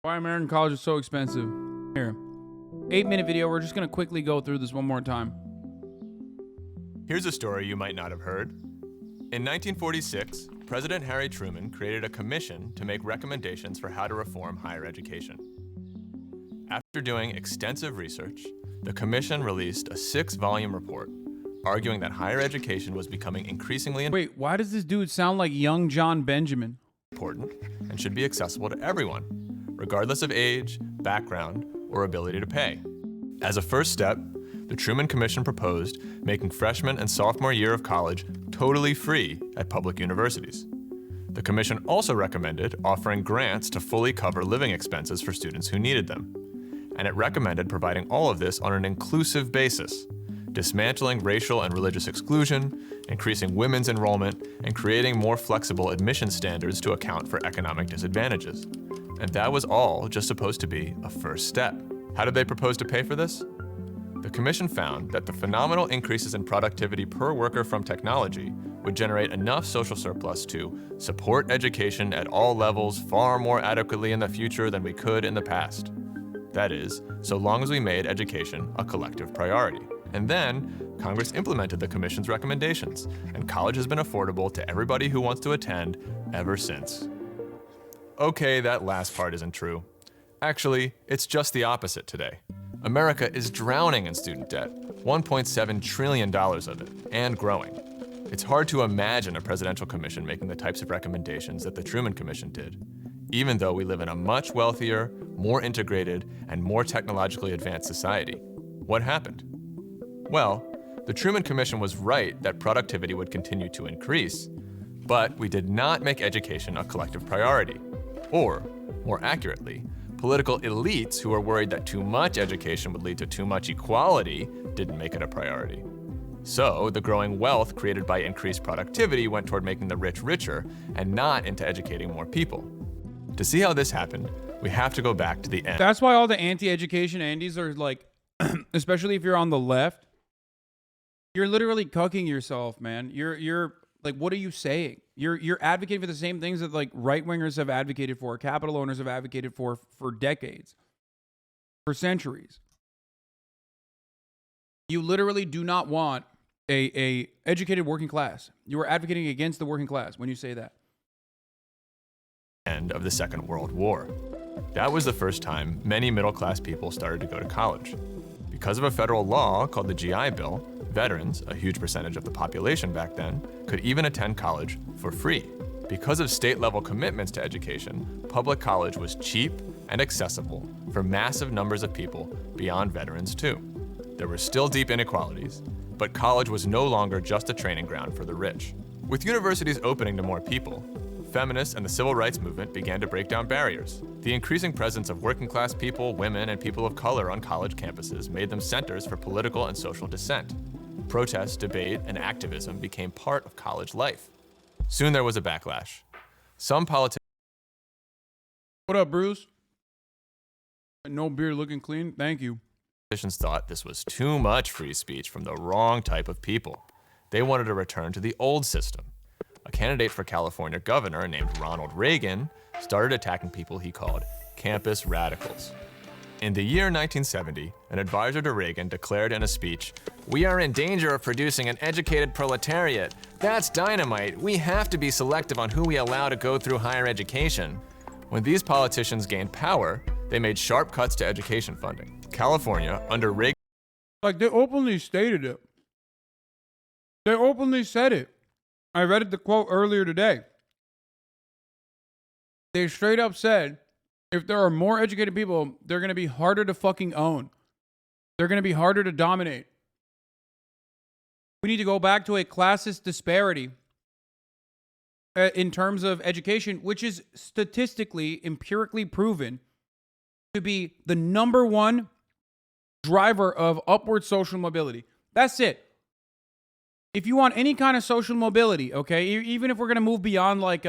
Why American college is so expensive. Here, 8-minute video. We're just going to quickly go through this one more time. Here's a story you might not have heard. In 1946, President Harry Truman created a commission to make recommendations for how to reform higher education. After doing extensive research, the commission released a 6-volume report arguing that higher education was becoming increasingly Wait, why does this dude sound like young John Benjamin? important and should be accessible to everyone, regardless of age, background, or ability to pay. As a first step, the Truman Commission proposed making freshman and sophomore year of college totally free at public universities. The commission also recommended offering grants to fully cover living expenses for students who needed them. And it recommended providing all of this on an inclusive basis, dismantling racial and religious exclusion, increasing women's enrollment, and creating more flexible admission standards to account for economic disadvantages. And that was all just supposed to be a first step. How did they propose to pay for this? The commission found that the phenomenal increases in productivity per worker from technology would generate enough social surplus to support education at all levels far more adequately in the future than we could in the past. That is, so long as we made education a collective priority. And then, Congress implemented the commission's recommendations, and college has been affordable to everybody who wants to attend ever since. Okay, that last part isn't true. Actually, it's just the opposite today. America is drowning in student debt, $1.7 trillion of it, and growing. It's hard to imagine a presidential commission making the types of recommendations that the Truman Commission did, even though we live in a much wealthier, more integrated, and more technologically advanced society. What happened? Well, the Truman Commission was right that productivity would continue to increase, but we did not make education a collective priority. Or, more accurately, political elites who were worried that too much education would lead to too much equality didn't make it a priority. So, the growing wealth created by increased productivity went toward making the rich richer and not into educating more people. To see how this happened, we have to go back to the end. That's why all the anti-education Andes are like, especially if you're on the left, you're literally cucking yourself, man. You're like, what are you saying? You're advocating for the same things that like right-wingers have advocated for, capital owners have advocated for decades, for centuries. You literally do not want a educated working class. You are advocating against the working class when you say that. End of the Second World War. That was the first time many middle-class people started to go to college. Because of a federal law called the GI Bill, veterans, a huge percentage of the population back then, could even attend college for free. Because of state-level commitments to education, public college was cheap and accessible for massive numbers of people beyond veterans too. There were still deep inequalities, but college was no longer just a training ground for the rich. With universities opening to more people, feminists and the civil rights movement began to break down barriers. The increasing presence of working-class people, women, and people of color on college campuses made them centers for political and social dissent. Protest, debate, and activism became part of college life. Soon there was a backlash. Some politicians What up, Bruce? No beard looking clean? Thank you. thought this was too much free speech from the wrong type of people. They wanted to return to the old system. A candidate for California governor named Ronald Reagan started attacking people he called campus radicals. In the year 1970, an advisor to Reagan declared in a speech, "We are in danger of producing an educated proletariat. That's dynamite. We have to be selective on who we allow to go through higher education." When these politicians gained power, they made sharp cuts to education funding. California, under Reagan, Like, they openly stated it. They openly said it. I read the quote earlier today. They straight up said, if there are more educated people, they're going to be harder to fucking own. They're going to be harder to dominate. We need to go back to a classist disparity in terms of education, which is statistically, empirically proven to be the number one driver of upward social mobility. That's it. If you want any kind of social mobility, okay, even if we're going to move beyond like,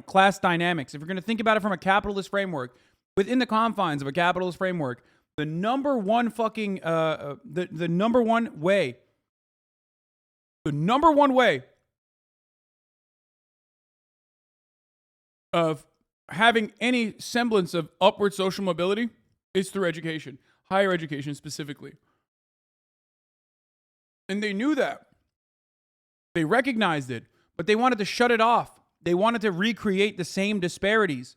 class dynamics, if you're going to think about it from a capitalist framework, within the confines of a capitalist framework, the number one fucking, the number one way of having any semblance of upward social mobility is through education, higher education specifically. And they knew that. They recognized it, but they wanted to shut it off. They wanted to recreate the same disparities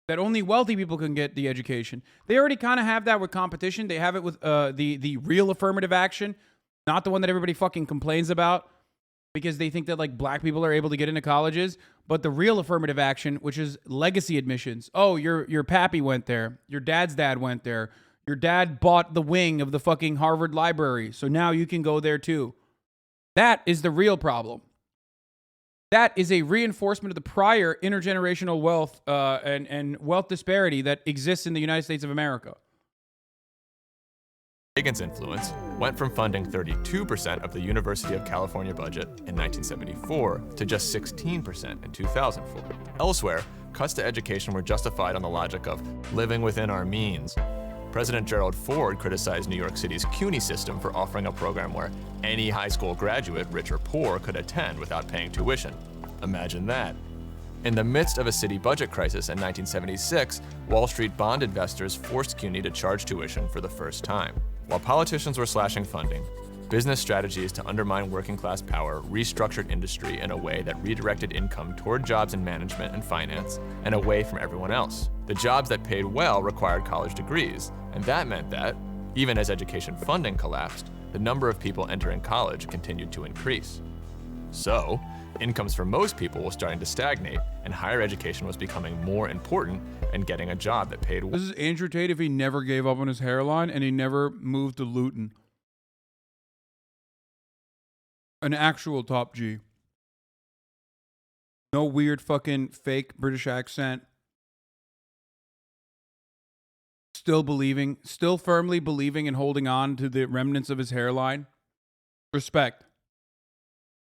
that only wealthy people can get the education. They already kind of have that with competition. They have it with the real affirmative action, not the one that everybody fucking complains about because they think that like black people are able to get into colleges, but the real affirmative action, which is legacy admissions. Oh, your pappy went there. Your dad's dad went there. Your dad bought the wing of the fucking Harvard library, so now you can go there too. That is the real problem. That is a reinforcement of the prior intergenerational wealth and wealth disparity that exists in the United States of America. Reagan's influence went from funding 32% of the University of California budget in 1974 to just 16% in 2004. Elsewhere, cuts to education were justified on the logic of living within our means. President Gerald Ford criticized New York City's CUNY system for offering a program where any high school graduate, rich or poor, could attend without paying tuition. Imagine that. In the midst of a city budget crisis in 1976, Wall Street bond investors forced CUNY to charge tuition for the first time. While politicians were slashing funding, business strategies to undermine working class power restructured industry in a way that redirected income toward jobs in management and finance and away from everyone else. The jobs that paid well required college degrees, and that meant that, even as education funding collapsed, the number of people entering college continued to increase. So, incomes for most people were starting to stagnate, and higher education was becoming more important and getting a job that paid well. This is Andrew Tate if he never gave up on his hairline and he never moved to Luton. An actual top G. No weird fucking fake British accent. Still firmly believing and holding on to the remnants of his hairline. Respect.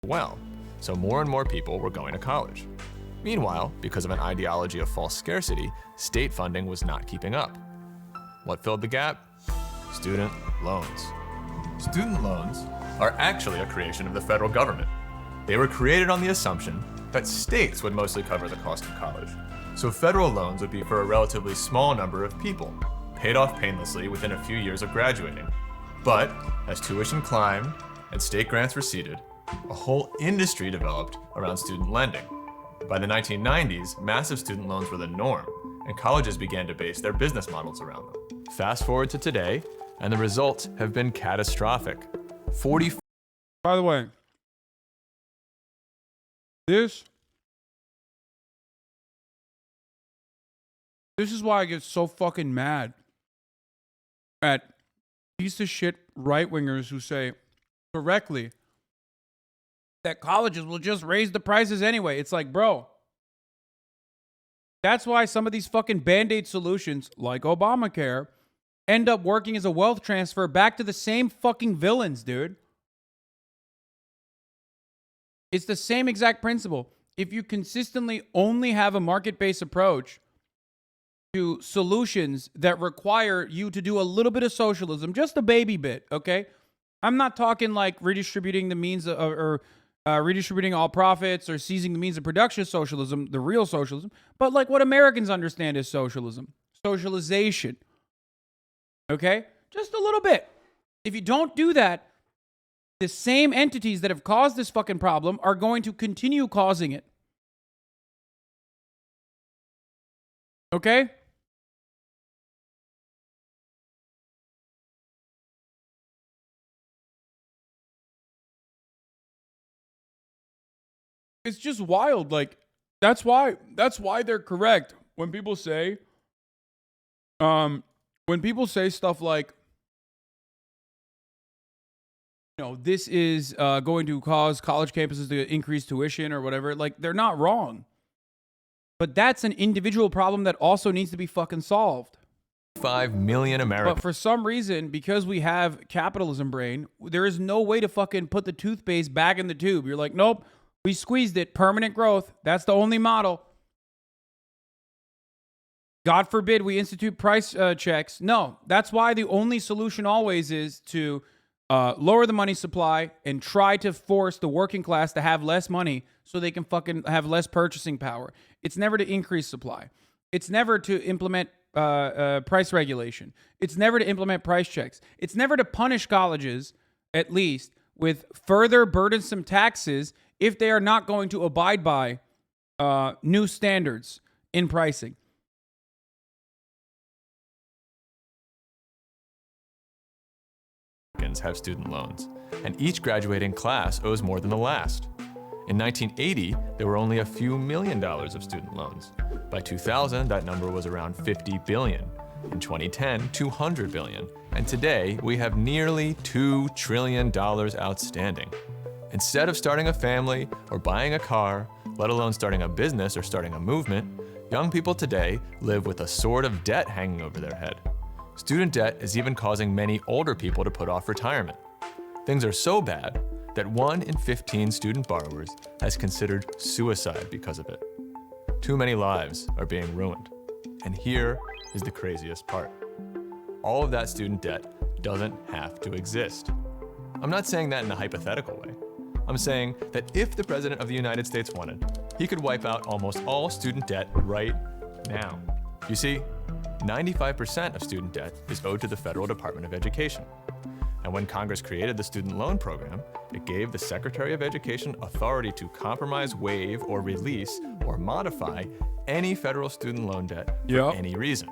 Well, so more and more people were going to college. Meanwhile, because of an ideology of false scarcity, state funding was not keeping up. What filled the gap? Student loans. Student loans are actually a creation of the federal government. They were created on the assumption that states would mostly cover the cost of college. So federal loans would be for a relatively small number of people, paid off painlessly within a few years of graduating. But as tuition climbed and state grants receded, a whole industry developed around student lending. By the 1990s, massive student loans were the norm, and colleges began to base their business models around them. Fast forward to today, and the results have been catastrophic. By the way, this is why I get so fucking mad at piece of shit right-wingers who say correctly that colleges will just raise the prices anyway. It's like, bro, that's why some of these fucking Band-Aid solutions, like Obamacare, end up working as a wealth transfer back to the same fucking villains, dude. It's the same exact principle. If you consistently only have a market-based approach to solutions that require you to do a little bit of socialism, just a baby bit, okay? I'm not talking like redistributing the means or redistributing all profits or seizing the means of production socialism, the real socialism, but like what Americans understand as socialism, socialization, okay? Just a little bit. If you don't do that, the same entities that have caused this fucking problem are going to continue causing it. Okay? It's just wild. Like, that's why they're correct. When people say stuff like, this is going to cause college campuses to increase tuition or whatever, like, they're not wrong. But that's an individual problem that also needs to be fucking solved. 5 million Americans. But for some reason, because we have capitalism brain, there is no way to fucking put the toothpaste back in the tube. You're like, nope, we squeezed it. Permanent growth. That's the only model. God forbid we institute price checks. No, that's why the only solution always is to lower the money supply and try to force the working class to have less money so they can fucking have less purchasing power. It's never to increase supply. It's never to implement price regulation. It's never to implement price checks. It's never to punish colleges, at least, with further burdensome taxes if they are not going to abide by new standards in pricing. Have student loans, and each graduating class owes more than the last. In 1980, there were only a few $1 million of student loans. By 2000, that number was around $50 billion. In 2010, $200 billion. And today, we have nearly $2 trillion outstanding. Instead of starting a family or buying a car, let alone starting a business or starting a movement, young people today live with a sword of debt hanging over their head. Student debt is even causing many older people to put off retirement. Things are so bad that 1 in 15 student borrowers has considered suicide because of it. Too many lives are being ruined. And here is the craziest part. All of that student debt doesn't have to exist. I'm not saying that in a hypothetical way. I'm saying that if the President of the United States wanted, he could wipe out almost all student debt right now. You see, 95% of student debt is owed to the Federal Department of Education. And when Congress created the student loan program, it gave the Secretary of Education authority to compromise, waive, or release, or modify any federal student loan debt for any reason.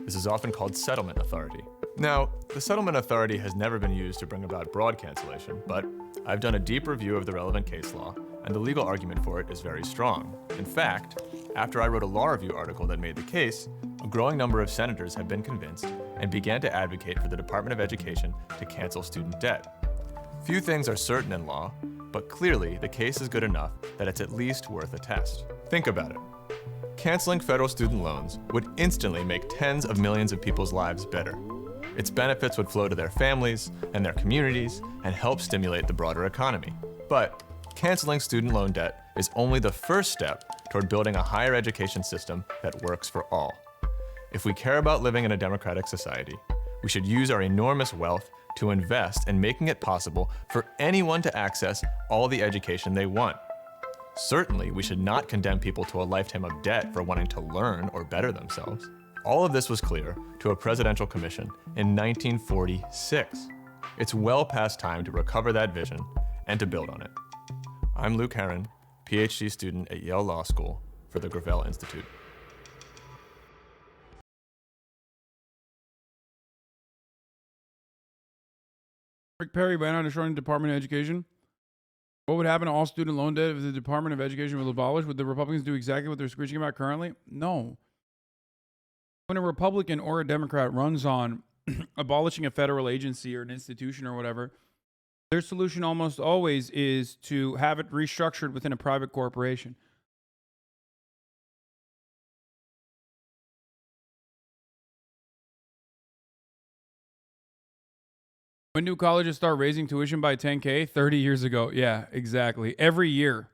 This is often called settlement authority. Now, the settlement authority has never been used to bring about broad cancellation, but I've done a deep review of the relevant case law, and the legal argument for it is very strong. In fact, after I wrote a law review article that made the case, a growing number of senators have been convinced and began to advocate for the Department of Education to cancel student debt. Few things are certain in law, but clearly the case is good enough that it's at least worth a test. Think about it. Canceling federal student loans would instantly make tens of millions of people's lives better. Its benefits would flow to their families and their communities and help stimulate the broader economy. But canceling student loan debt is only the first step toward building a higher education system that works for all. If we care about living in a democratic society, we should use our enormous wealth to invest in making it possible for anyone to access all the education they want. Certainly, we should not condemn people to a lifetime of debt for wanting to learn or better themselves. All of this was clear to a presidential commission in 1946. It's well past time to recover that vision and to build on it. I'm Luke Herron, PhD student at Yale Law School for the Gravel Institute. Rick Perry ran on destroying the Department of Education. What would happen to all student loan debt if the Department of Education was abolished? Would the Republicans do exactly what they're screeching about currently? No. When a Republican or a Democrat runs on abolishing a federal agency or an institution or whatever, their solution almost always is to have it restructured within a private corporation. When do colleges start raising tuition by 10K? 30 years ago. Yeah, exactly. Every year.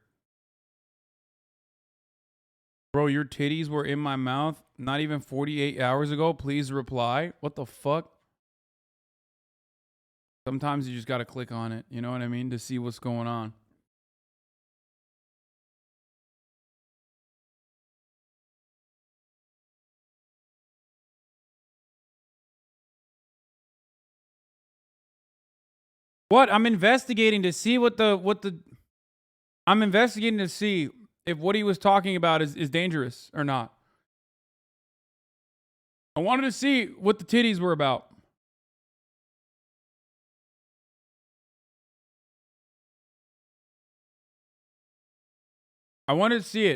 Bro, your titties were in my mouth not even 48 hours ago. Please reply. What the fuck? Sometimes you just got to click on it. You know what I mean? To see what's going on. What? I'm investigating to see I'm investigating to see if what he was talking about is dangerous or not. I wanted to see what the titties were about. I wanted to see it.